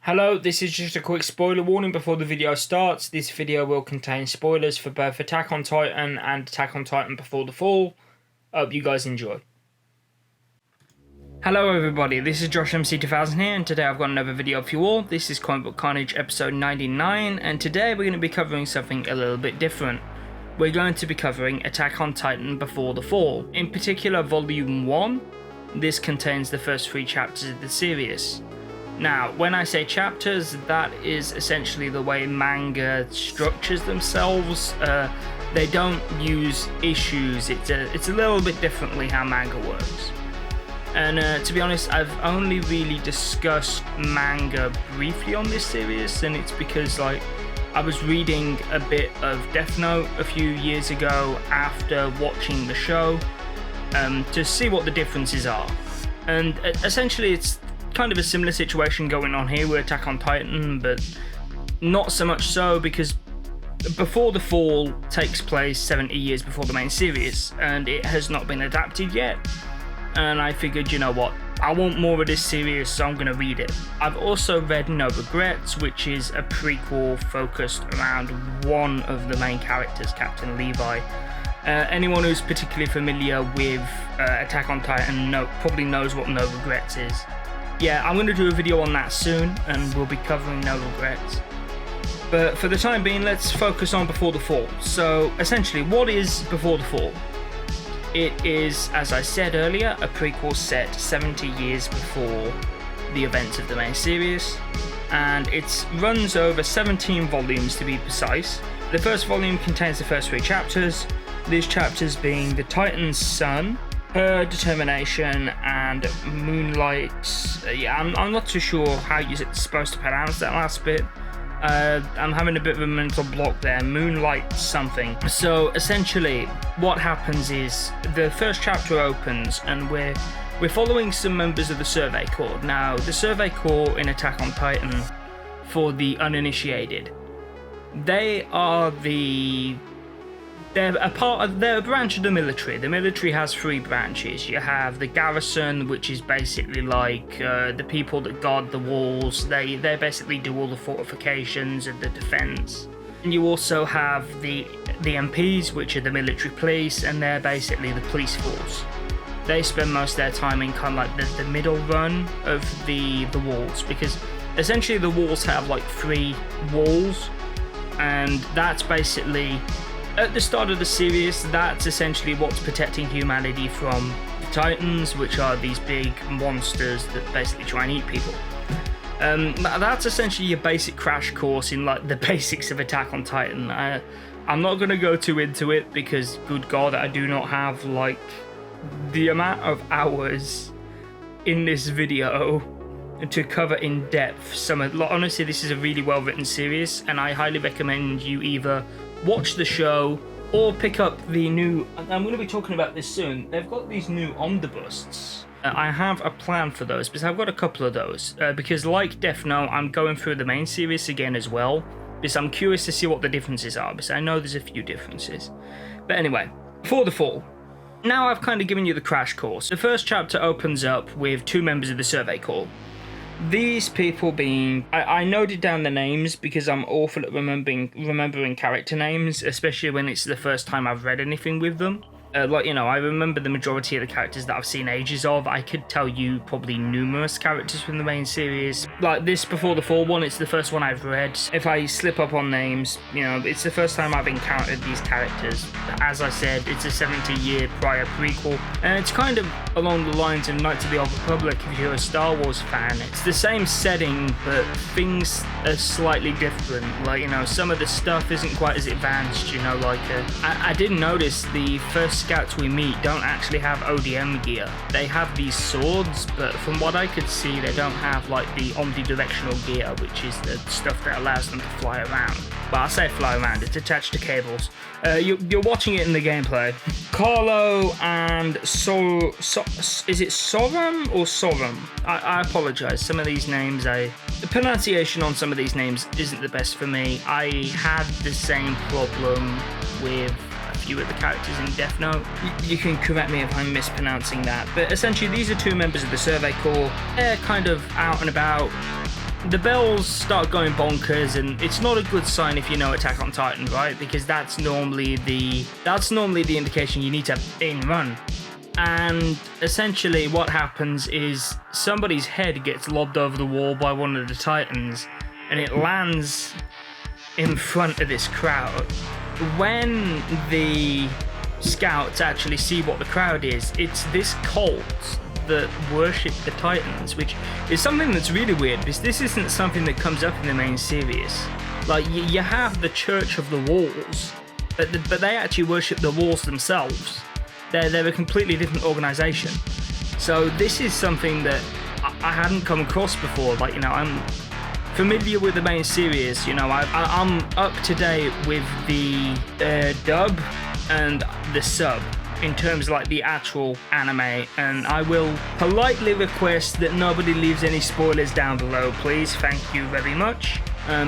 Hello, this is just a quick spoiler warning before the video starts. This video will contain spoilers for both Attack on Titan and Attack on Titan Before the Fall. Hope you guys enjoy. Hello everybody, this is Josh MC2000 here, and today I've got another video for you all. This is Comic Book Carnage episode 99, and today we're going to be covering something a little bit different. We're going to be covering Attack on Titan Before the Fall, in particular Volume 1. This contains the first 3 chapters of the series. Now, when I say chapters, that is essentially the way manga structures themselves. They don't use issues. It's a little bit differently how manga works. And to be honest, I've only really discussed manga briefly on this series, and it's because I was reading a bit of Death Note a few years ago after watching the show to see what the differences are. And essentially it's kind of a similar situation going on here with Attack on Titan, but not so much so, because Before the Fall takes place 70 years before the main series, and it has not been adapted yet. And I figured, you know what, I want more of this series, so I'm going to read it. I've also read No Regrets, which is a prequel focused around one of the main characters, Captain Levi. Anyone who's particularly familiar with Attack on Titan probably knows what No Regrets is. Yeah, I'm going to do a video on that soon, and we'll be covering No Regrets. But for the time being, let's focus on Before the Fall. So, essentially, what is Before the Fall? It is, as I said earlier, a prequel set 70 years before the events of the main series, and it runs over 17 volumes to be precise. The first volume contains the first 3 chapters, these chapters being the Titan's Son, Her Determination, and Moonlight. I'm not too sure how you're supposed to pronounce that last bit. I'm having a bit of a mental block there. Moonlight something. So essentially what happens is the first chapter opens and we're following some members of the Survey Corps. Now, the Survey Corps in Attack on Titan, for the uninitiated, they're a branch of the military. The military has 3 branches. You have the garrison, which is basically like the people that guard the walls. They basically do all the fortifications and the defense. And you also have the MPs, which are the military police, and they're basically the police force. They spend most of their time in kind of like the middle run of the walls, because essentially the walls have like 3 walls, and that's basically, at the start of the series, that's essentially what's protecting humanity from the Titans, which are these big monsters that basically try and eat people. That's essentially your basic crash course in like the basics of Attack on Titan. I'm not going to go too into it because, good God, I do not have like the amount of hours in this video to cover in depth. Honestly, this is a really well written series, and I highly recommend you either watch the show or pick up the new, I'm going to be talking about this soon, they've got these new omnibuses. I have a plan for those, because I've got a couple of those, because like Death Note, I'm going through the main series again as well, because I'm curious to see what the differences are, because I know there's a few differences. But anyway, Before the Fall. Now I've kind of given you the crash course. The first chapter opens up with 2 members of the Survey Corps. These people being, I noted down the names because I'm awful at remembering character names, especially when it's the first time I've read anything with them. I remember the majority of the characters that I've seen ages of. I could tell you probably numerous characters from the main series. Like this Before the Fall one, it's the first one I've read. If I slip up on names, it's the first time I've encountered these characters. As I said, it's a 70-year prior prequel, and it's kind of along the lines of Knights of the Old Republic if you're a Star Wars fan. It's the same setting, but things are slightly different. Some of the stuff isn't quite as advanced, I did notice the first scouts we meet don't actually have ODM gear. They have these swords, but from what I could see, they don't have like the omnidirectional gear, which is the stuff that allows them to fly around. But I say fly around, it's attached to cables. You're watching it in the gameplay. Carlo and is it Sorum or Sorum? I apologize. Some of these names, the pronunciation on some of these names isn't the best for me. I had the same problem with a few of the characters in Death Note. You can correct me if I'm mispronouncing that, but essentially these are two members of the Survey Corps. They're kind of out and about. The bells start going bonkers, and it's not a good sign if you know Attack on Titan, right? Because that's normally the indication you need to in run. And essentially what happens is somebody's head gets lobbed over the wall by one of the Titans, and it lands in front of this crowd. When the scouts actually see what the crowd is, it's this cult that worship the Titans, which is something that's really weird because this isn't something that comes up in the main series. Like, you have the Church of the Walls, but they actually worship the walls themselves. They're a completely different organization. So this is something that I hadn't come across before. Like, you know, I'm familiar with the main series, you know, I'm up to date with the dub and the sub in terms of like the actual anime, and I will politely request that nobody leaves any spoilers down below, please. Thank you very much,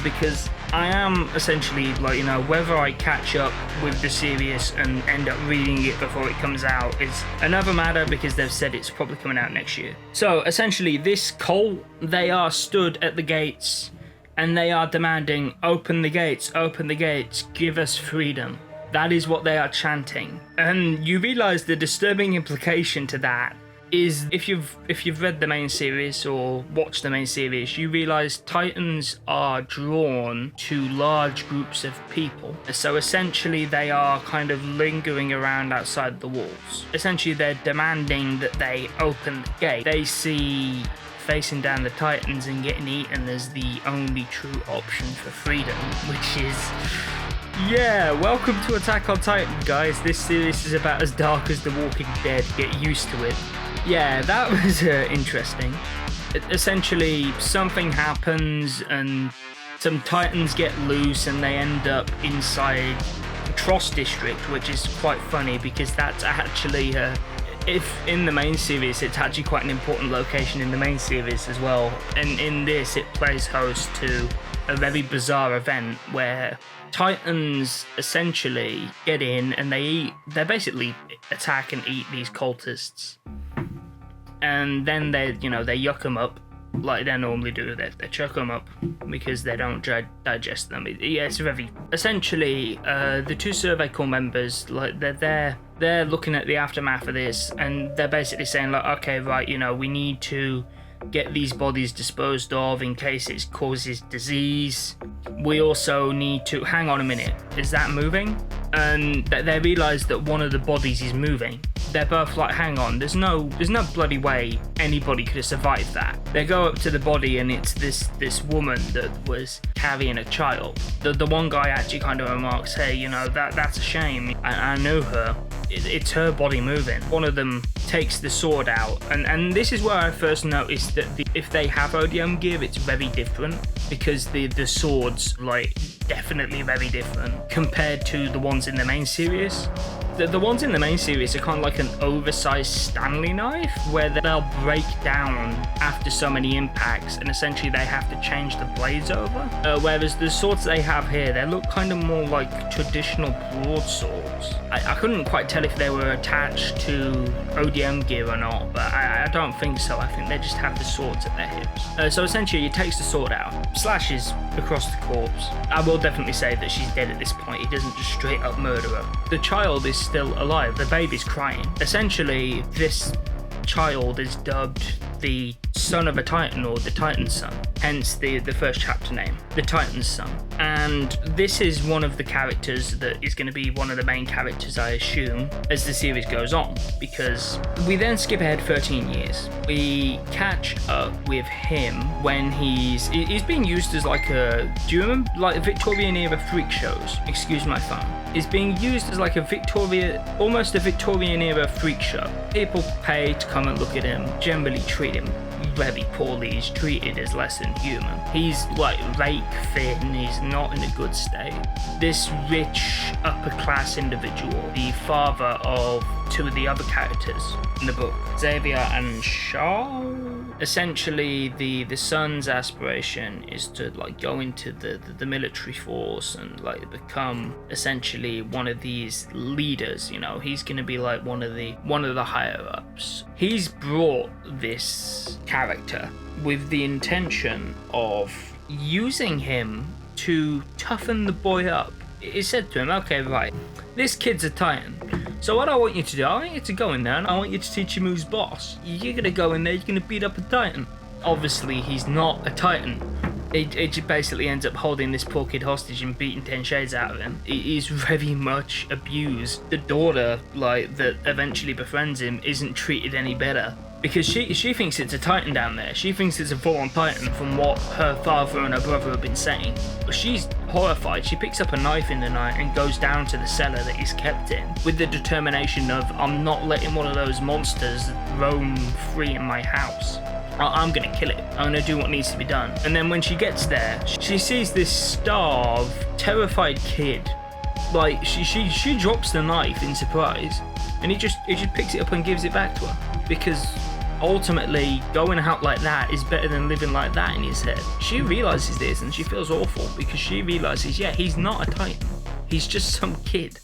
because I am essentially, like, you know, whether I catch up with the series and end up reading it before it comes out is another matter, because they've said it's probably coming out next year. So essentially this cult, they are stood at the gates and they are demanding, open the gates, give us freedom. That is what they are chanting. And you realize the disturbing implication to that is, if you've read the main series or watched the main series, you realize Titans are drawn to large groups of people. So essentially they are kind of lingering around outside the walls. Essentially they're demanding that they open the gate. They see facing down the Titans and getting eaten as the only true option for freedom, which is... yeah, welcome to Attack on Titan, guys. This series is about as dark as The Walking Dead. Get used to it. Yeah, that was interesting. Essentially, something happens and some Titans get loose and they end up inside Tross District, which is quite funny because that's actually... if in the main series, it's actually quite an important location in the main series as well. And in this, it plays host to a very bizarre event where Titans essentially get in and they basically attack and eat these cultists. And then they yuck them up like they normally do. They chuck them up because they don't digest them. It's very... essentially, the two Survey Corps members, like, they're looking at the aftermath of this, and they're basically saying, like, okay, right, you know, we need to get these bodies disposed of in case it causes disease. We also need to... hang on a minute, is that moving? And they realise that one of the bodies is moving. They're both like, hang on, there's no bloody way anybody could have survived that. They go up to the body and it's this woman that was carrying a child. The one guy actually kind of remarks, hey, you know, that's a shame. I know her. It's her body moving. One of them takes the sword out, and this is where I first noticed that if they have ODM gear, it's very different, because the swords, like, definitely very different compared to the ones in the main series. The ones in the main series are kind of like an oversized Stanley knife, where they'll break down after so many impacts, and essentially they have to change the blades over. Whereas the swords they have here, they look kind of more like traditional broadswords. I couldn't quite tell if they were attached to ODM gear or not, but I don't think so. I think they just have the swords at their hips. So essentially he takes the sword out, slashes across the corpse. I will definitely say that she's dead at this point. He doesn't just straight up murder her. The child is still alive. The baby's crying. Essentially, this child is dubbed the son of a Titan, or the Titan's son, hence the first chapter name, the Titan's son. And this is one of the characters that is going to be one of the main characters, I assume, as the series goes on, because we then skip ahead 13 years. We catch up with him when he's being used as like a, do you remember like Victorian era freak shows? Excuse my phone. Is being used as like almost a Victorian era freak show. People pay to come and look at him, generally treat him very poorly. He's treated as less than human. He's like rake thin, he's not in a good state. This rich upper class individual, the father of two of the other characters in the book, Xavier and Shaw. Essentially, the son's aspiration is to like go into the military force and like become essentially one of these leaders. You know, he's gonna be like one of the higher ups. He's brought this character with the intention of using him to toughen the boy up. It said to him, okay, right, this kid's a Titan, so what I want you to do, I want you to go in there and I want you to teach him who's boss. You're gonna go in there, you're gonna beat up a Titan. Obviously, he's not a Titan. It just basically ends up holding this poor kid hostage and beating 10 shades out of him. He's very much abused. The daughter, like, that eventually befriends him isn't treated any better. Because she thinks it's a Titan down there. She thinks it's a full-on Titan from what her father and her brother have been saying. But she's horrified. She picks up a knife in the night and goes down to the cellar that he's kept in with the determination of, I'm not letting one of those monsters roam free in my house. I'm gonna kill it. I'm gonna do what needs to be done. And then when she gets there, she sees this starved, terrified kid. Like, she drops the knife in surprise, and he just picks it up and gives it back to her. Because ultimately, going out like that is better than living like that in his head. She realizes this and she feels awful because she realizes, yeah, he's not a Titan. He's just some kid.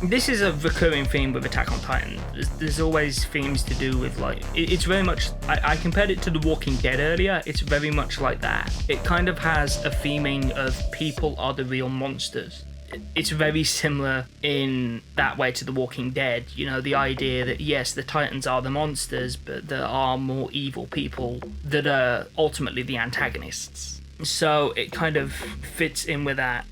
This is a recurring theme with Attack on Titan. There's always themes to do with, like, it's very much, I compared it to The Walking Dead earlier. It's very much like that. It kind of has a theming of people are the real monsters. It's very similar in that way to The Walking Dead. You know, the idea that yes, the Titans are the monsters, but there are more evil people that are ultimately the antagonists. So it kind of fits in with that.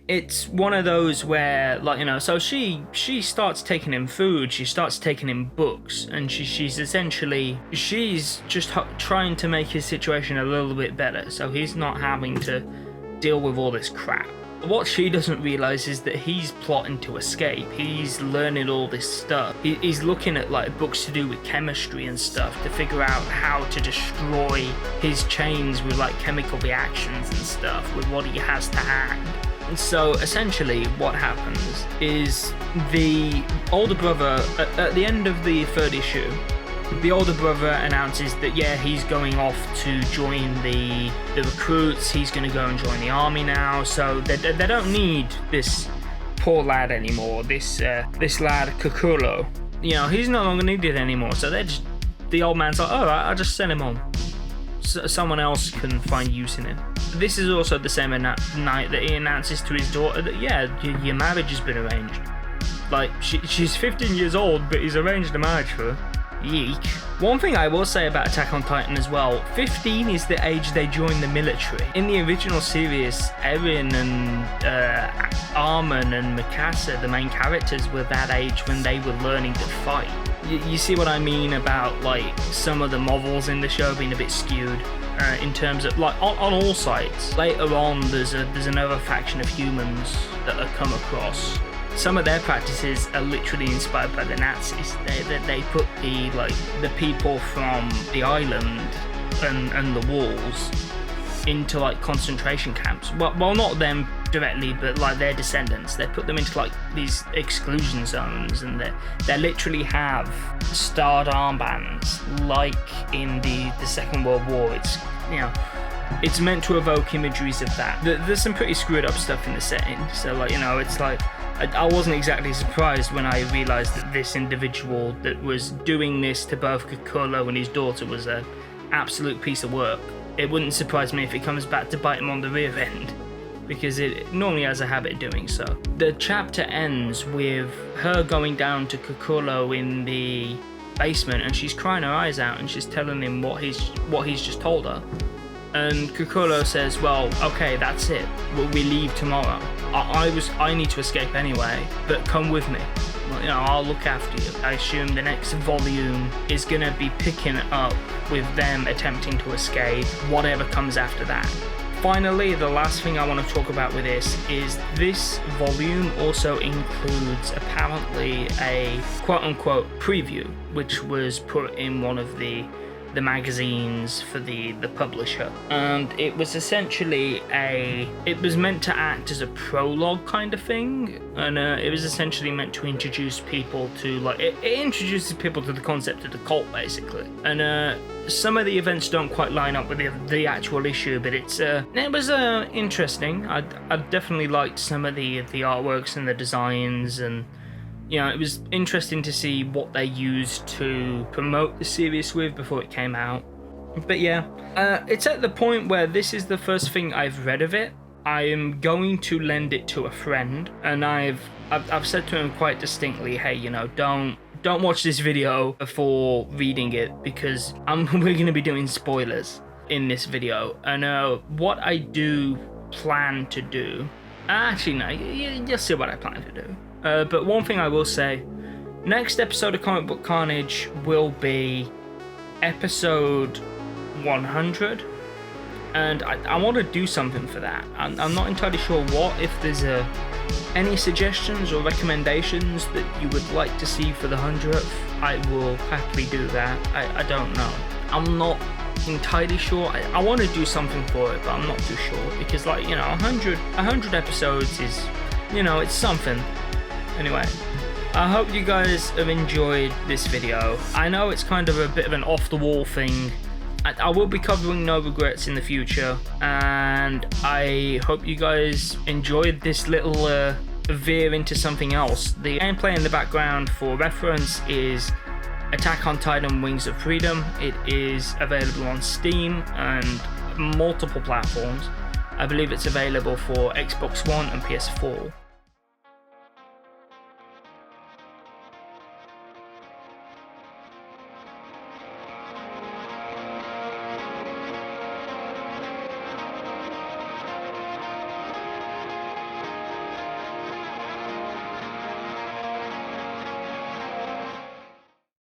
It's one of those where, like, you know, so she starts taking him food, she starts taking him books, and she's just trying to make his situation a little bit better, so he's not having to deal with all this crap. What she doesn't realize is that he's plotting to escape. He's learning all this stuff. He's looking at like books to do with chemistry and stuff to figure out how to destroy his chains with like chemical reactions and stuff with what he has to hand. And so essentially what happens is the older brother, at the end of the third issue, the older brother announces that yeah, he's going off to join the recruits. He's going to go and join the army now. So they don't need this poor lad anymore. This lad Kokoro, you know, he's no longer needed anymore. So the old man's like, all right, I'll just send him on. So someone else can find use in him. This is also the same night that he announces to his daughter that yeah, your marriage has been arranged. Like she's 15 years old, but he's arranged a marriage for her. Yeek. One thing I will say about Attack on Titan as well, 15 is the age they join the military. In the original series, Eren and Armin and Mikasa, the main characters, were that age when they were learning to fight. You see what I mean about like some of the novels in the show being a bit skewed in terms of like on all sides. Later on, there's another faction of humans that are come across. Some of their practices are literally inspired by the Nazis. They put the people from the island and the walls into like concentration camps. Well, not them directly, but like their descendants. They put them into like these exclusion zones, and they literally have starred armbands like in the Second World War. It's, you know, it's meant to evoke imageries of that. There's some pretty screwed up stuff in the setting. So like, you know, it's like, I wasn't exactly surprised when I realised that this individual that was doing this to both Kokoro and his daughter was an absolute piece of work. It wouldn't surprise me if it comes back to bite him on the rear end, because it normally has a habit of doing so. The chapter ends with her going down to Kokoro in the basement, and she's crying her eyes out, and she's telling him what he's just told her. And Kokoro says, well, okay, that's it. We leave tomorrow. I need to escape anyway, but come with me. Well, you know, I'll look after you. I assume the next volume is gonna be picking up with them attempting to escape, whatever comes after that. Finally, the last thing I want to talk about with this is this volume also includes apparently a quote-unquote preview, which was put in one of the magazines for the publisher, and it was essentially it was meant to act as a prologue kind of thing, and it was essentially meant to introduce people to, like, it introduces people to the concept of the cult basically, and some of the events don't quite line up with the actual issue, but it was interesting. I definitely liked some of the artworks and the designs, and you know, it was interesting to see what they used to promote the series with before it came out. But yeah, it's at the point where this is the first thing I've read of it. I am going to lend it to a friend, and I've said to him quite distinctly, hey, you know, don't watch this video before reading it, because we're going to be doing spoilers in this video. And what I do plan to do, actually no, you'll see what I plan to do. But one thing I will say, next episode of Comic Book Carnage will be episode 100, and I want to do something for that. I'm not entirely sure what. If there's any suggestions or recommendations that you would like to see for the 100th, I will happily do that. I don't know. I'm not entirely sure. I want to do something for it, but I'm not too sure, because, like, you know, 100 episodes is, you know, it's something. Anyway, I hope you guys have enjoyed this video. I know it's kind of a bit of an off-the-wall thing. I will be covering No Regrets in the future, and I hope you guys enjoyed this little veer into something else. The gameplay in the background, for reference, is Attack on Titan Wings of Freedom. It is available on Steam and multiple platforms. I believe it's available for Xbox One and PS4.